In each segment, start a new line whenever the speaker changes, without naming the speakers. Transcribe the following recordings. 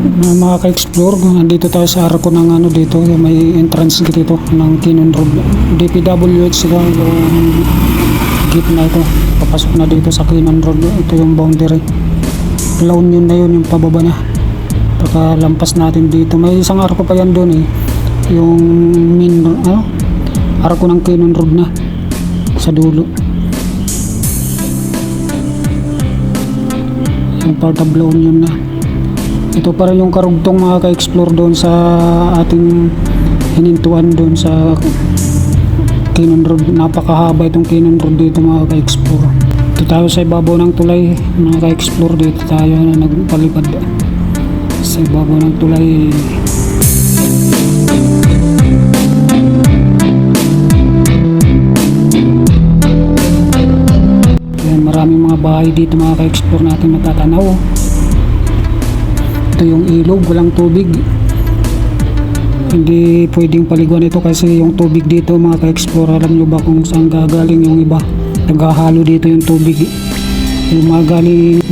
Mga ka-explore, nandito tayo sa arko ng ano dito, may entrance dito ng Kinon Road. DPWH sila yung gate na ito. Papasok na dito sa Kinon Road. Ito yung boundary. La Union na yun, yung pababa na. Pagkalampas natin dito, may isang arko pa yan doon eh. Yung main, arko ng Kinon Road na sa dulo. Yung part of La Union na. Ito pa rin yung karugtong mga ka-explore doon sa ating hinintuan doon sa Kinon Road. Napakahaba itong Kinon Road dito mga ka-explore. Ito tayo sa ibabaw ng tulay mga ka-explore. Dito tayo na nagpalipad sa ibabaw ng tulay. Ayan, maraming mga bahay dito mga ka-explore natin matatanaw. Ito yung ilog, walang tubig. Hindi pwedeng paliguan ito kasi yung tubig dito mga ka-explore, alam nyo ba kung saan gagaling yung iba? Naghahalo dito yung tubig. Yung mga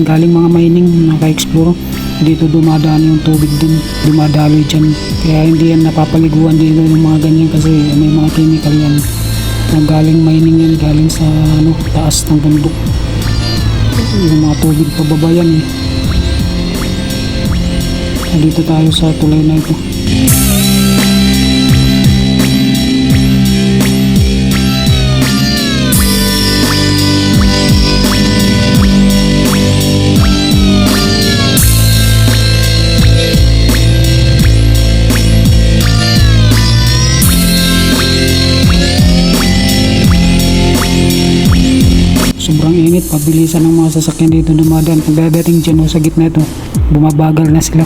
galing mga mining mga ka-explore, dito dumadaan yung tubig din, dumadaloy dyan. Kaya hindi yan napapaliguan dito yung mga ganyan kasi may mga chemical yan. Galing mining yan, galing sa taas ng bundok. Yung mga tubig pababa yan eh. Dito tayo sa tulay na ito. Sobrang init, pabilisan ng mga sasakyan dito dumadaan. Pagdadating dyan sa gitna ito, bumabagal na sila.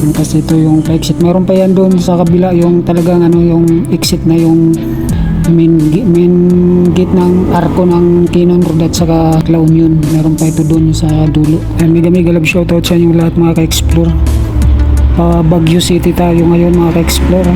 Kasi ito yung pa-exit. Meron pa yan doon sa kabila yung talagang yung exit na yung main gate ng arko ng Kinon Road at saka La Union. Meron pa ito doon sa dulo. Mega love shoutout sa inyo lahat mga ka-explore. Baguio City tayo ngayon mga ka-explore.